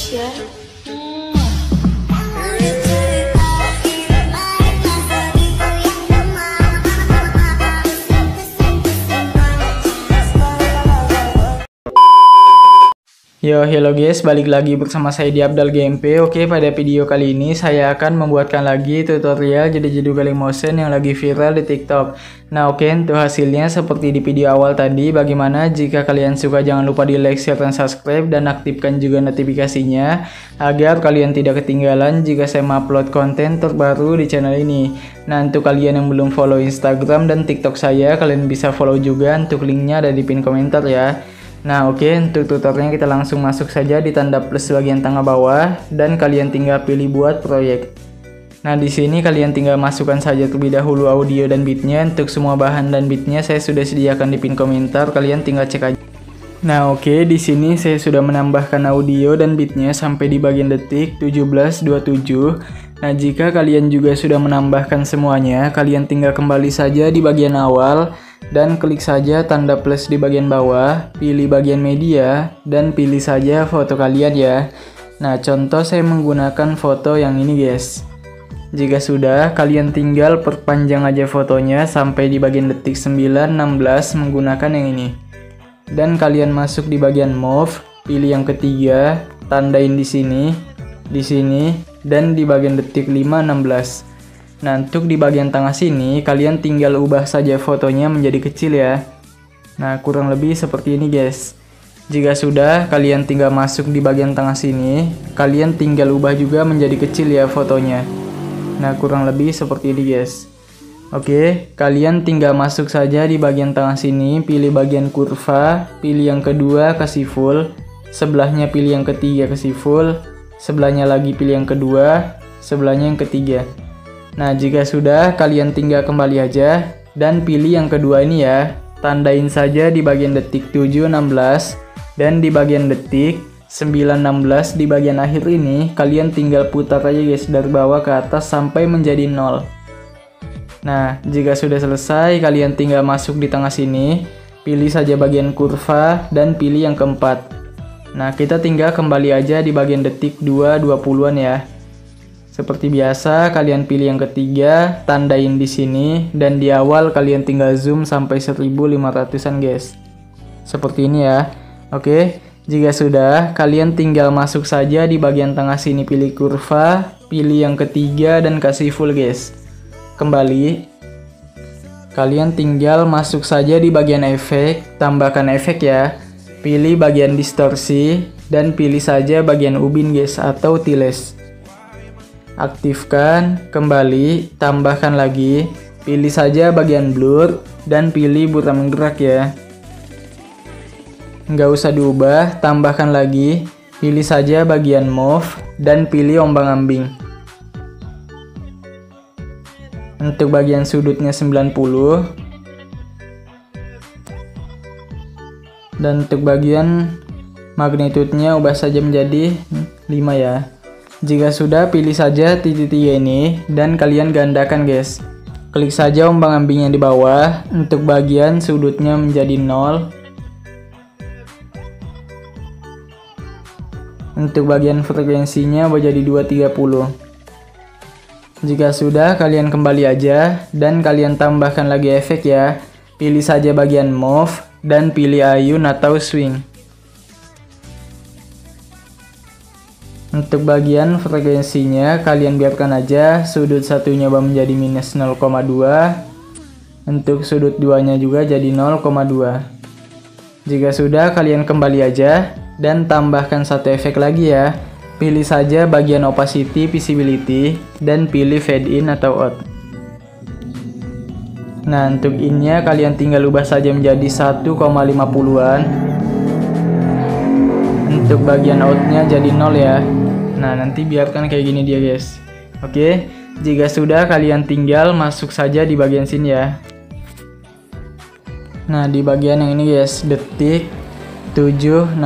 ya. Yo, hello guys, balik lagi bersama saya di Abdal GMP. Oke, pada video kali ini saya akan membuatkan lagi tutorial jadi galing motion yang lagi viral di TikTok. Nah, oke, untuk hasilnya seperti di video awal tadi. Bagaimana? Jika kalian suka, jangan lupa di like, share, dan subscribe, dan aktifkan juga notifikasinya agar kalian tidak ketinggalan jika saya upload konten terbaru di channel ini. Nah, untuk kalian yang belum follow Instagram dan TikTok saya, kalian bisa follow juga. Untuk linknya ada di pin komentar ya. Nah, oke, untuk tutorialnya kita langsung masuk saja di tanda plus bagian tengah bawah dan kalian tinggal pilih buat proyek. Nah, di sini kalian tinggal masukkan saja terlebih dahulu audio dan beatnya. Untuk semua bahan dan beatnya saya sudah sediakan di pin komentar, kalian tinggal cek aja. Nah, oke, di sini saya sudah menambahkan audio dan beatnya sampai di bagian detik 17.27. Nah, jika kalian juga sudah menambahkan semuanya, kalian tinggal kembali saja di bagian awal dan klik saja tanda plus di bagian bawah, pilih bagian media, dan pilih saja foto kalian ya. Nah, contoh saya menggunakan foto yang ini guys. Jika sudah, kalian tinggal perpanjang aja fotonya sampai di bagian detik 9.16 menggunakan yang ini. Dan kalian masuk di bagian move, pilih yang ketiga, tandain di sini, dan di bagian detik 5.16. Nah, untuk di bagian tengah sini, kalian tinggal ubah saja fotonya menjadi kecil ya. Nah, kurang lebih seperti ini guys. Jika sudah, kalian tinggal masuk di bagian tengah sini, kalian tinggal ubah juga menjadi kecil ya fotonya. Nah, kurang lebih seperti ini guys. Oke, kalian tinggal masuk saja di bagian tengah sini, pilih bagian kurva, pilih yang kedua kasih full, sebelahnya pilih yang ketiga kasih full, sebelahnya lagi pilih yang kedua, sebelahnya yang ketiga. Nah, jika sudah, kalian tinggal kembali aja dan pilih yang kedua ini ya. Tandain saja di bagian detik 7.16 dan di bagian detik 9.16 di bagian akhir ini kalian tinggal putar aja guys dari bawah ke atas sampai menjadi 0. Nah, jika sudah selesai, kalian tinggal masuk di tengah sini, pilih saja bagian kurva dan pilih yang keempat. Nah, kita tinggal kembali aja di bagian detik 2.20-an ya. Seperti biasa, kalian pilih yang ketiga, tandain di sini, dan di awal kalian tinggal zoom sampai 1500-an guys. Seperti ini ya. Oke, jika sudah, kalian tinggal masuk saja di bagian tengah sini, pilih kurva, pilih yang ketiga, dan kasih full guys. Kembali, kalian tinggal masuk saja di bagian efek, tambahkan efek ya. Pilih bagian distorsi, dan pilih saja bagian ubin guys atau tiles. Aktifkan, kembali, tambahkan lagi, pilih saja bagian blur, dan pilih buram gerak ya. Nggak usah diubah, tambahkan lagi, pilih saja bagian move, dan pilih ombang-ambing. Untuk bagian sudutnya 90, dan untuk bagian magnitudenya ubah saja menjadi 5 ya. Jika sudah, pilih saja titik 3 ini dan kalian gandakan guys. Klik saja ombang-ambingnya di bawah. Untuk bagian sudutnya menjadi 0. Untuk bagian frekuensinya menjadi 230. Jika sudah, kalian kembali aja dan kalian tambahkan lagi efek ya. Pilih saja bagian move dan pilih ayun atau swing. Untuk bagian frekuensinya kalian biarkan aja, sudut satunya menjadi minus 0,2. Untuk sudut duanya juga jadi 0,2. Jika sudah, kalian kembali aja dan tambahkan satu efek lagi ya. Pilih saja bagian opacity, visibility, dan pilih fade in atau out. Nah, untuk in-nya kalian tinggal ubah saja menjadi 1,50-an. Untuk bagian out-nya jadi 0 ya. Nah, nanti biarkan kayak gini dia guys. Oke, jika sudah kalian tinggal masuk saja di bagian sini ya. Nah, di bagian yang ini guys, detik 7.16,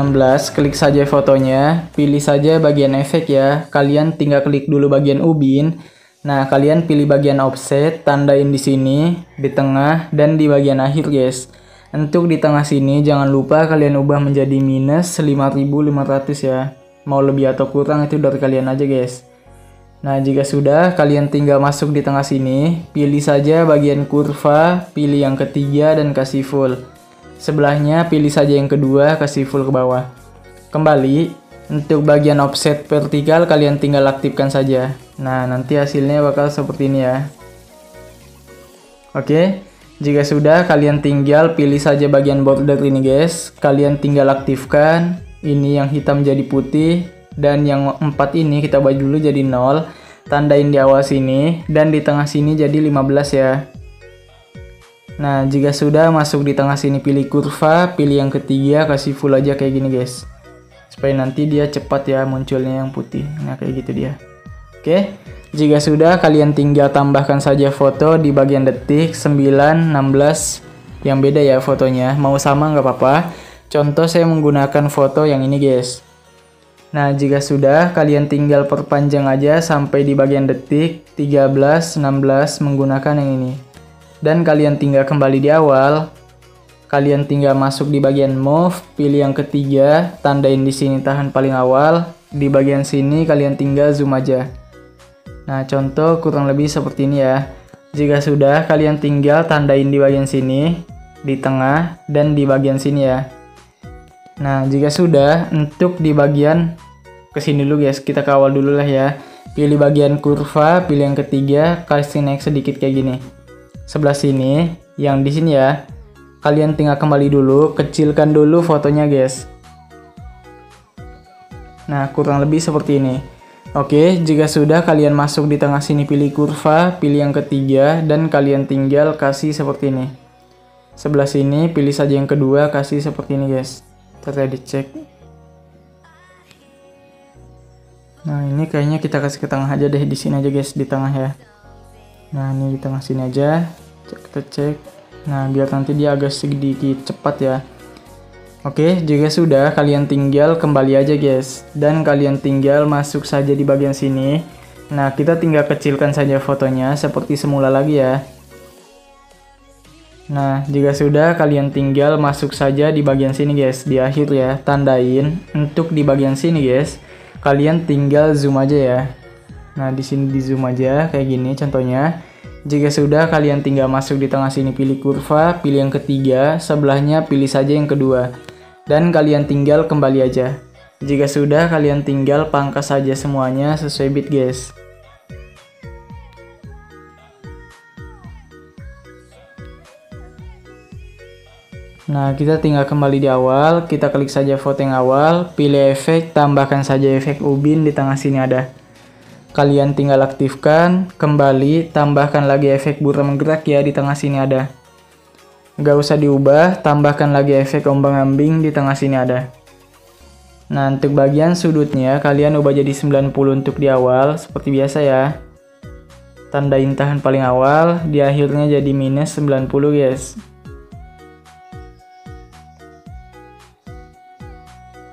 klik saja fotonya, pilih saja bagian efek ya. Kalian tinggal klik dulu bagian ubin. Nah, kalian pilih bagian offset, tandain di sini, di tengah, dan di bagian akhir guys. Untuk di tengah sini jangan lupa kalian ubah menjadi minus 5.500 ya. Mau lebih atau kurang itu dari kalian aja guys. Nah, jika sudah, kalian tinggal masuk di tengah sini, pilih saja bagian kurva, pilih yang ketiga dan kasih full. Sebelahnya pilih saja yang kedua, kasih full ke bawah. Kembali, untuk bagian offset vertikal kalian tinggal aktifkan saja. Nah, nanti hasilnya bakal seperti ini ya. Oke, jika sudah kalian tinggal pilih saja bagian border ini guys. Kalian tinggal aktifkan. Ini yang hitam jadi putih. Dan yang 4 ini kita buat dulu jadi 0. Tandain di awal sini. Dan di tengah sini jadi 15 ya. Nah, jika sudah masuk di tengah sini pilih kurva, pilih yang ketiga, kasih full aja kayak gini guys. Supaya nanti dia cepat ya munculnya yang putih. Nah, kayak gitu dia. Oke, jika sudah kalian tinggal tambahkan saja foto di bagian detik 9, 16 yang beda ya fotonya. Mau sama nggak apa-apa. Contoh saya menggunakan foto yang ini guys. Nah, jika sudah kalian tinggal perpanjang aja sampai di bagian detik 13, 16 menggunakan yang ini. Dan kalian tinggal kembali di awal. Kalian tinggal masuk di bagian move, pilih yang ketiga, tandain di sini tahan paling awal. Di bagian sini kalian tinggal zoom aja. Nah, contoh kurang lebih seperti ini ya. Jika sudah, kalian tinggal tandain di bagian sini, di tengah, dan di bagian sini ya. Nah, jika sudah, untuk di bagian kesini dulu guys, kita kawal dulu lah ya. Pilih bagian kurva, pilih yang ketiga, kasih naik sedikit kayak gini. Sebelah sini, yang di sini ya, kalian tinggal kembali dulu, kecilkan dulu fotonya guys. Nah, kurang lebih seperti ini. Oke, jika sudah kalian masuk di tengah sini pilih kurva, pilih yang ketiga, dan kalian tinggal kasih seperti ini. Sebelah sini pilih saja yang kedua, kasih seperti ini guys. Kita dicek. Nah, ini kayaknya kita kasih ke tengah aja deh, di sini aja guys, di tengah ya. Nah, ini di tengah sini aja. Kita cek. Nah, biar nanti dia agak sedikit cepat ya. Oke, jika sudah kalian tinggal kembali aja guys. Dan kalian tinggal masuk saja di bagian sini. Nah, kita tinggal kecilkan saja fotonya seperti semula lagi ya. Nah, jika sudah kalian tinggal masuk saja di bagian sini guys, di akhir ya, tandain. Untuk di bagian sini guys, kalian tinggal zoom aja ya. Nah, di sini di zoom aja kayak gini contohnya. Jika sudah kalian tinggal masuk di tengah sini pilih kurva, pilih yang ketiga, sebelahnya pilih saja yang kedua. Dan kalian tinggal kembali aja. Jika sudah kalian tinggal pangkas saja semuanya sesuai bit guys. Nah, kita tinggal kembali di awal, kita klik saja foto yang awal, pilih efek, tambahkan saja efek ubin di tengah sini ada. Kalian tinggal aktifkan, kembali, tambahkan lagi efek buram gerak ya di tengah sini ada. Gak usah diubah, tambahkan lagi efek ombang-ambing di tengah sini ada. Nah, untuk bagian sudutnya kalian ubah jadi 90 untuk di awal, seperti biasa ya. Tandain tahan paling awal, di akhirnya jadi minus 90 guys.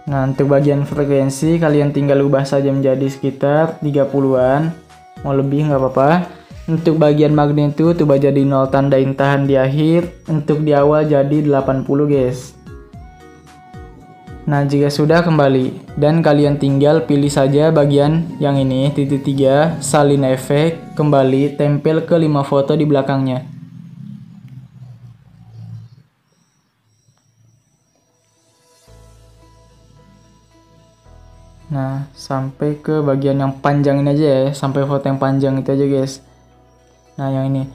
Nah, untuk bagian frekuensi kalian tinggal ubah saja menjadi sekitar 30-an. Mau lebih nggak apa-apa. Untuk bagian magnitude ubah jadi 0, tandain tahan di akhir. Untuk di awal jadi 80 guys. Nah, jika sudah kembali. Dan kalian tinggal pilih saja bagian yang ini, titik 3, salin efek, kembali, tempel ke 5 foto di belakangnya. Nah, sampai ke bagian yang panjang ini aja ya, sampai foto yang panjang itu aja guys. Nah, yang ini.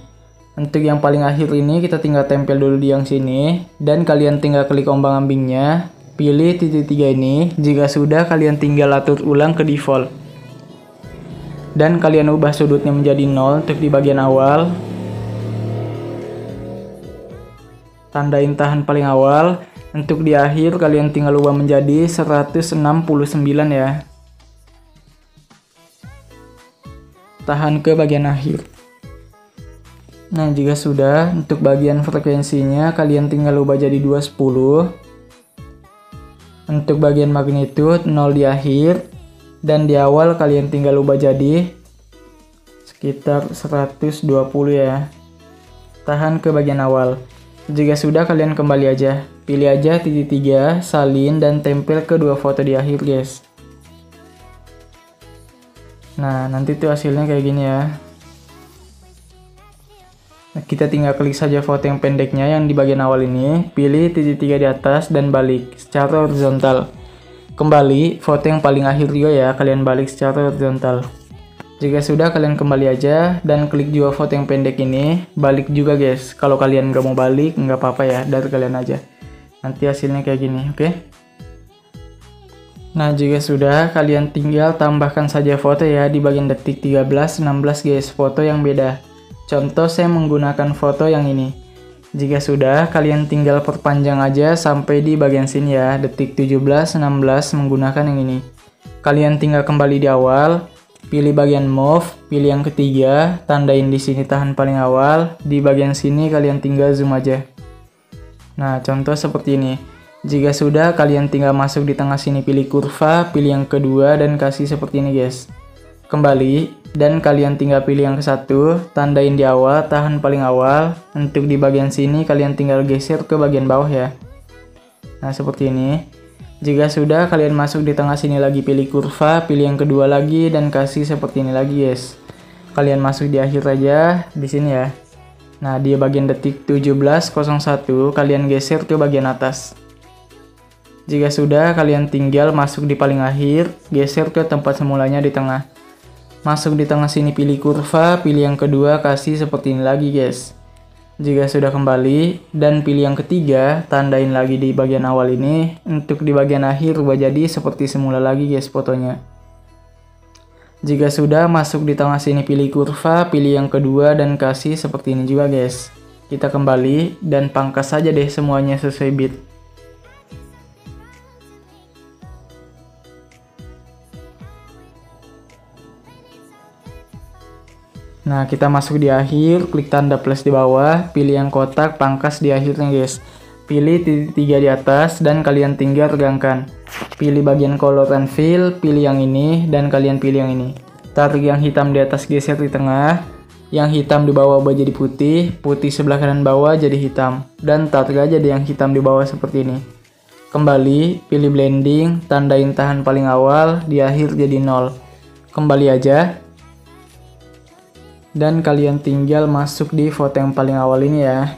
Untuk yang paling akhir ini kita tinggal tempel dulu di yang sini. Dan kalian tinggal klik ombang-ambingnya. Pilih titik 3 ini. Jika sudah kalian tinggal atur ulang ke default. Dan kalian ubah sudutnya menjadi 0 untuk di bagian awal. Tandain tahan paling awal. Untuk di akhir kalian tinggal ubah menjadi 169 ya. Tahan ke bagian akhir. Nah, jika sudah, untuk bagian frekuensinya kalian tinggal ubah jadi 210. Untuk bagian magnitude 0 di akhir. Dan di awal kalian tinggal ubah jadi sekitar 120 ya. Tahan ke bagian awal. Jika sudah kalian kembali aja. Pilih aja titik 3, salin, dan tempel ke 2 foto di akhir guys. Nah, nanti tuh hasilnya kayak gini ya. Nah, kita tinggal klik saja foto yang pendeknya yang di bagian awal ini, pilih titik 3 di atas dan balik secara horizontal. Kembali foto yang paling akhir juga ya, kalian balik secara horizontal. Jika sudah, kalian kembali aja dan klik juga foto yang pendek ini, balik juga guys. Kalau kalian nggak mau balik, nggak apa-apa ya, dari kalian aja. Nanti hasilnya kayak gini, oke? Nah, jika sudah, kalian tinggal tambahkan saja foto ya di bagian detik 13, 16 guys, foto yang beda. Contoh saya menggunakan foto yang ini. Jika sudah, kalian tinggal perpanjang aja sampai di bagian sini ya, detik 17, 16 menggunakan yang ini. Kalian tinggal kembali di awal, pilih bagian move, pilih yang ketiga, tandain di sini tahan paling awal, di bagian sini kalian tinggal zoom aja. Nah, contoh seperti ini. Jika sudah, kalian tinggal masuk di tengah sini, pilih kurva, pilih yang kedua, dan kasih seperti ini guys. Kembali, dan kalian tinggal pilih yang ke satu, tandain di awal, tahan paling awal. Untuk di bagian sini, kalian tinggal geser ke bagian bawah ya. Nah, seperti ini. Jika sudah, kalian masuk di tengah sini lagi, pilih kurva, pilih yang kedua lagi, dan kasih seperti ini lagi guys. Kalian masuk di akhir aja, di sini ya. Nah, di bagian detik 17.01, kalian geser ke bagian atas. Jika sudah, kalian tinggal masuk di paling akhir, geser ke tempat semulanya di tengah. Masuk di tengah sini, pilih kurva, pilih yang kedua, kasih seperti ini lagi guys. Jika sudah kembali, dan pilih yang ketiga, tandain lagi di bagian awal ini. Untuk di bagian akhir, rubah jadi seperti semula lagi guys fotonya. Jika sudah, masuk di tengah sini, pilih kurva, pilih yang kedua, dan kasih seperti ini juga guys. Kita kembali, dan pangkas saja deh semuanya sesuai bit. Nah, kita masuk di akhir, klik tanda plus di bawah, pilih yang kotak, pangkas di akhirnya guys. Pilih titik 3 di atas, dan kalian tinggal regangkan. Pilih bagian color and fill, pilih yang ini, dan kalian pilih yang ini. Tarik yang hitam di atas, geser di tengah. Yang hitam di bawah ubah jadi putih, putih sebelah kanan bawah jadi hitam. Dan tarik aja deh yang hitam di bawah seperti ini. Kembali, pilih blending, tandain tahan paling awal, di akhir jadi 0. Kembali aja. Dan kalian tinggal masuk di foto yang paling awal ini ya.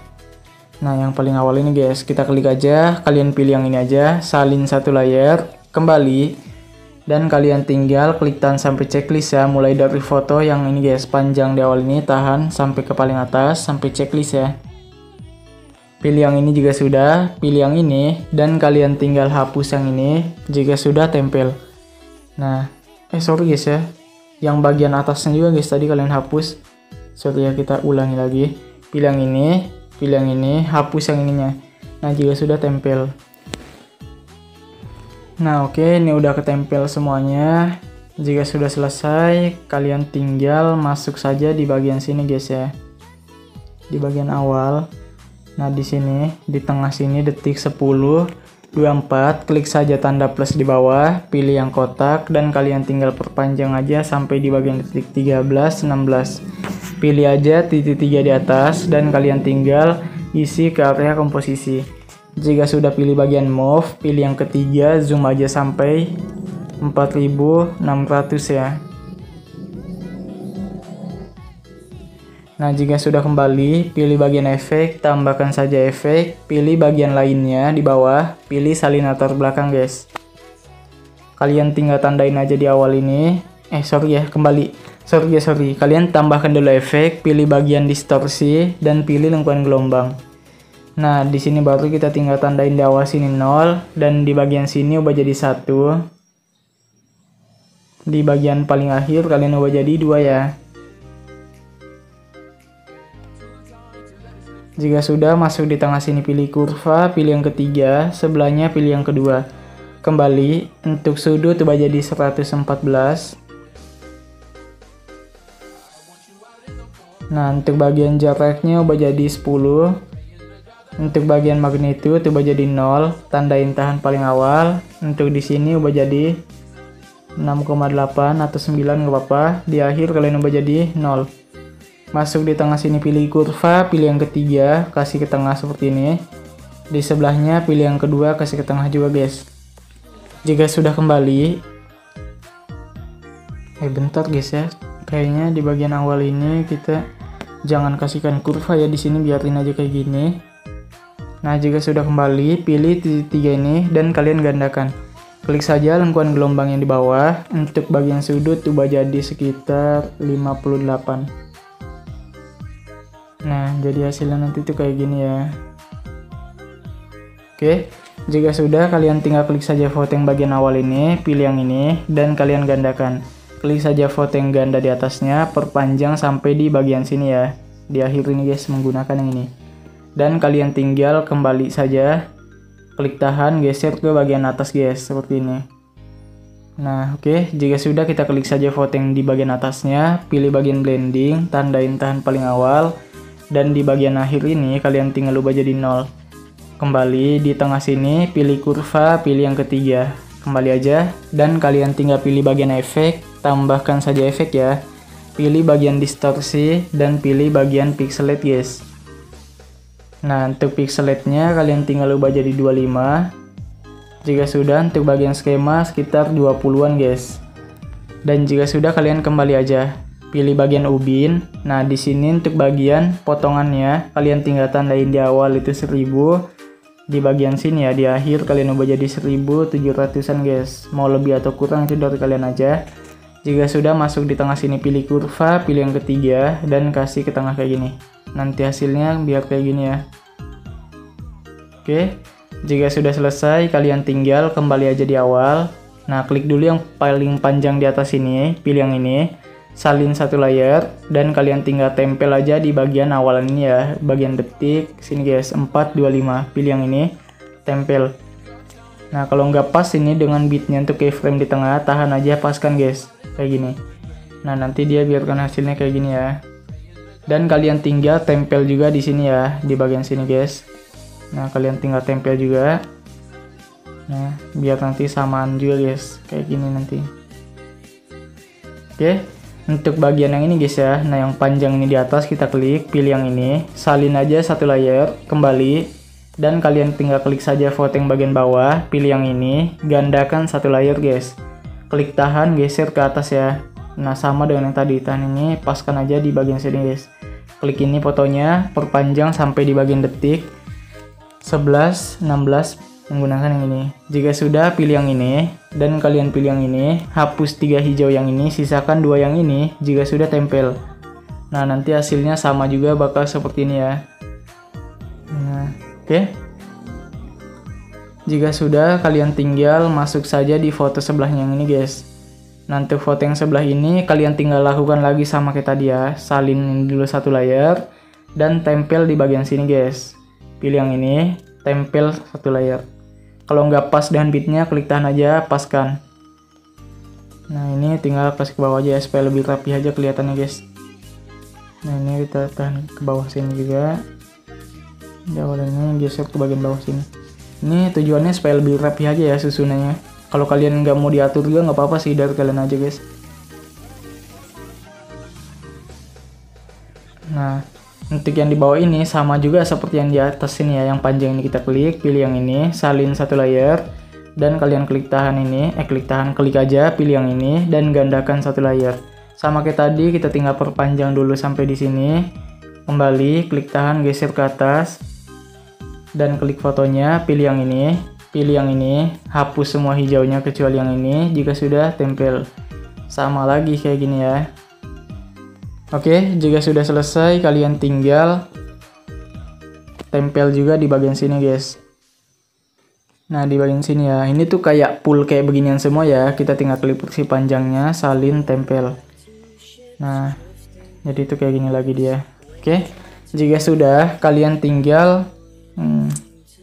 Nah, yang paling awal ini guys, kita klik aja, kalian pilih yang ini aja, salin satu layar, kembali, dan kalian tinggal klik tahan sampai checklist ya, mulai dari foto yang ini guys, panjang di awal ini, tahan sampai ke paling atas, sampai checklist ya. Pilih yang ini jika sudah, pilih yang ini, dan kalian tinggal hapus yang ini, jika sudah tempel. Nah, sorry guys ya, yang bagian atasnya juga guys, tadi kalian hapus. Sorry ya, kita ulangi lagi. Pilih yang ini, pilih yang ini, hapus yang ininya. Nah, jika sudah tempel. Nah, oke, ini udah ketempel semuanya. Jika sudah selesai, kalian tinggal masuk saja di bagian sini guys ya. Di bagian awal. Nah, di sini, di tengah sini detik 10.24, klik saja tanda plus di bawah, pilih yang kotak, dan kalian tinggal perpanjang aja sampai di bagian detik 13.16. Pilih aja titik 3 di atas, dan kalian tinggal isi ke area komposisi. Jika sudah pilih bagian move, pilih yang ketiga, zoom aja sampai 4600 ya. Nah, jika sudah kembali, pilih bagian efek, tambahkan saja efek, pilih bagian lainnya di bawah, pilih salin latar belakang guys. Kalian tinggal tandain aja di awal ini. Sorry ya, kembali. Sorry. Kalian tambahkan dulu efek, pilih bagian distorsi, dan pilih lengkuan gelombang. Nah, di sini baru kita tinggal tandain di awal sini 0, dan di bagian sini ubah jadi 1. Di bagian paling akhir kalian ubah jadi 2 ya. Jika sudah, masuk di tengah sini, pilih kurva, pilih yang ketiga, sebelahnya pilih yang kedua. Kembali, untuk sudut ubah jadi 114. Nah, untuk bagian jaraknya ubah jadi 10. Untuk bagian magnitude ubah jadi 0, tandain tahan paling awal. Untuk di sini ubah jadi 6,8 atau 9 nggak apa-apa. Di akhir kalian ubah jadi 0. Masuk di tengah sini, pilih kurva, pilih yang ketiga, kasih ke tengah seperti ini. Di sebelahnya pilih yang kedua, kasih ke tengah juga guys. Jika sudah kembali, Bentar guys ya, kayaknya di bagian awal ini kita jangan kasihkan kurva ya, di sini biarin aja kayak gini. Nah, jika sudah kembali, pilih titik 3 ini dan kalian gandakan. Klik saja lengkuan gelombang yang di bawah. Untuk bagian sudut ubah jadi sekitar 58. Nah, jadi hasilnya nanti tuh kayak gini ya. Oke, jika sudah, kalian tinggal klik saja foto yang bagian awal ini, pilih yang ini, dan kalian gandakan. Klik saja foto yang ganda di atasnya, perpanjang sampai di bagian sini ya. Di akhir ini guys, menggunakan yang ini. Dan kalian tinggal kembali saja, klik tahan, geser ke bagian atas guys, seperti ini. Nah, oke, jika sudah, kita klik saja foto yang di bagian atasnya, pilih bagian blending, tandain tahan paling awal, dan di bagian akhir ini kalian tinggal ubah jadi 0. Kembali di tengah sini, pilih kurva, pilih yang ketiga. Kembali aja, dan kalian tinggal pilih bagian efek, tambahkan saja efek ya. Pilih bagian distorsi, dan pilih bagian pixelate guys. Nah, untuk pixelate-nya kalian tinggal ubah jadi 25. Jika sudah, untuk bagian skema sekitar 20-an guys. Dan jika sudah, kalian kembali aja. Pilih bagian ubin. Nah, di sini untuk bagian potongannya, kalian tinggal tandain di awal itu 1000. Di bagian sini ya, di akhir kalian ubah jadi 1700-an guys. Mau lebih atau kurang itu dari kalian aja. Jika sudah, masuk di tengah sini, pilih kurva, pilih yang ketiga, dan kasih ke tengah kayak gini. Nanti hasilnya biar kayak gini ya. Oke, jika sudah selesai, kalian tinggal kembali aja di awal. Nah, klik dulu yang paling panjang di atas ini, pilih yang ini, salin satu layer, dan kalian tinggal tempel aja di bagian awal ini ya, bagian detik sini guys, 425, pilih yang ini, tempel. Nah, kalau nggak pas ini dengan bitnya untuk keyframe di tengah, tahan aja, paskan guys, kayak gini. Nah, nanti dia biarkan hasilnya kayak gini ya. Dan kalian tinggal tempel juga di sini ya, di bagian sini guys. Nah, kalian tinggal tempel juga. Nah, biar nanti samaan juga guys, kayak gini nanti. Oke, untuk bagian yang ini guys ya, nah yang panjang ini di atas kita klik, pilih yang ini, salin aja satu layer, kembali, dan kalian tinggal klik saja foto yang bagian bawah, pilih yang ini, gandakan satu layer guys. Klik tahan, geser ke atas ya. Nah, sama dengan yang tadi, tahan ini, paskan aja di bagian sini guys. Klik ini fotonya, perpanjang sampai di bagian detik 11, 16, menggunakan yang ini. Jika sudah, pilih yang ini, dan kalian pilih yang ini, hapus 3 hijau yang ini, sisakan 2 yang ini. Jika sudah, tempel. Nah, nanti hasilnya sama juga, bakal seperti ini ya. Nah, oke. Jika sudah, kalian tinggal masuk saja di foto sebelahnya yang ini guys. Nah, untuk foto yang sebelah ini, kalian tinggal lakukan lagi sama kayak tadi ya. Salin dulu satu layer, dan tempel di bagian sini guys. Pilih yang ini, tempel satu layer. Kalau nggak pas dengan bitnya, klik tahan aja, paskan. Nah, ini tinggal kasih ke bawah aja supaya lebih rapi aja kelihatannya guys. Nah, ini kita tahan ke bawah sini juga. Di awal ini geser ke bagian bawah sini. Ini tujuannya supaya lebih rapi aja ya susunannya. Kalau kalian nggak mau diatur juga nggak apa-apa sih, dari kalian aja guys. Nah, untuk yang di bawah ini sama juga seperti yang di atas sini ya, yang panjang ini kita klik, pilih yang ini, salin satu layer, dan kalian klik tahan ini, klik aja, pilih yang ini, dan gandakan satu layer. Sama kayak tadi, kita tinggal perpanjang dulu sampai di sini, kembali, klik tahan, geser ke atas, dan klik fotonya, pilih yang ini, hapus semua hijaunya kecuali yang ini, jika sudah, tempel. Sama lagi kayak gini ya. Oke, jika sudah selesai, kalian tinggal tempel juga di bagian sini guys. Nah, di bagian sini ya, ini tuh kayak full kayak beginian semua ya. Kita tinggal klik porsi panjangnya, salin, tempel. Nah, jadi itu kayak gini lagi dia. Oke, jika sudah, kalian tinggal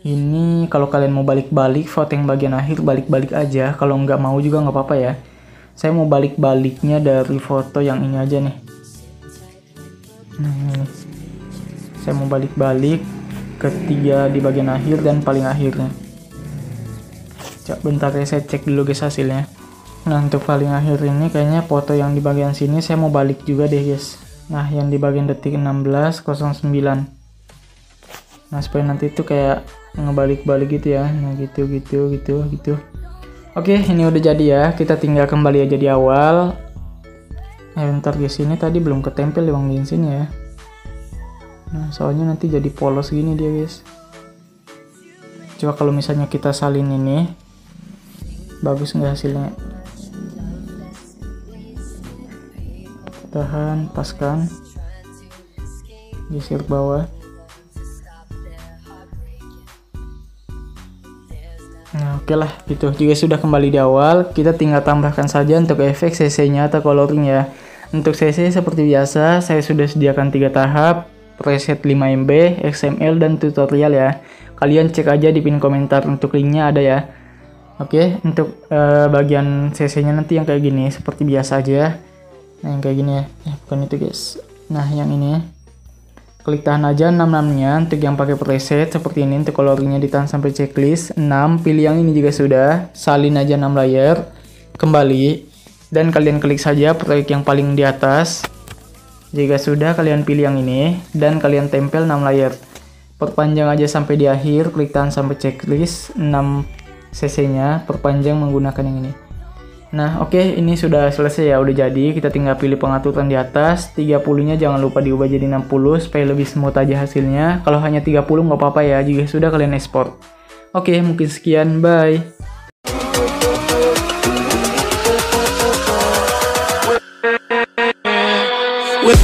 ini kalau kalian mau balik-balik foto yang bagian akhir, balik-balik aja. Kalau nggak mau juga nggak apa-apa ya. Saya mau balik-baliknya dari foto yang ini aja nih. Nah, ini. Saya mau balik-balik ketiga di bagian akhir dan paling akhirnya. Bentar ya, saya cek dulu guys hasilnya. Nah, untuk paling akhir ini kayaknya foto yang di bagian sini saya mau balik juga deh guys. Nah, yang di bagian detik 16.09. Nah, supaya nanti itu kayak ngebalik-balik gitu ya. Nah, gitu. Oke, ini udah jadi ya. Kita tinggal kembali aja di awal. Bentar guys, ini tadi belum ketempel uang bensin ya. Nah, soalnya nanti jadi polos gini dia guys. Coba kalau misalnya kita salin ini, bagus nggak hasilnya? Tahan, paskan, geser bawah. Nah, oke lah gitu. Jika sudah kembali di awal, kita tinggal tambahkan saja untuk efek CC-nya atau coloring ya. Untuk CC seperti biasa, saya sudah sediakan 3 tahap, preset 5 MB, XML, dan tutorial ya. Kalian cek aja di pin komentar, untuk linknya ada ya. Oke, untuk bagian CC-nya nanti yang kayak gini, seperti biasa aja. Nah, yang kayak gini ya. Bukan itu guys. Nah, yang ini. Klik tahan aja 6-6-nya untuk yang pakai preset seperti ini. Untuk coloringnya ditahan sampai checklist 6. Pilih yang ini jika sudah. Salin aja 6 layer. Kembali. Dan kalian klik saja proyek yang paling di atas. Jika sudah, kalian pilih yang ini. Dan kalian tempel 6 layer. Perpanjang aja sampai di akhir. Klik tahan sampai checklist 6 cc-nya. Perpanjang menggunakan yang ini. Nah, oke, ini sudah selesai ya, udah jadi. Kita tinggal pilih pengaturan di atas. 30-nya jangan lupa diubah jadi 60 supaya lebih smooth aja hasilnya. Kalau hanya 30 nggak apa-apa ya, jika sudah kalian export. Oke, mungkin sekian, bye. With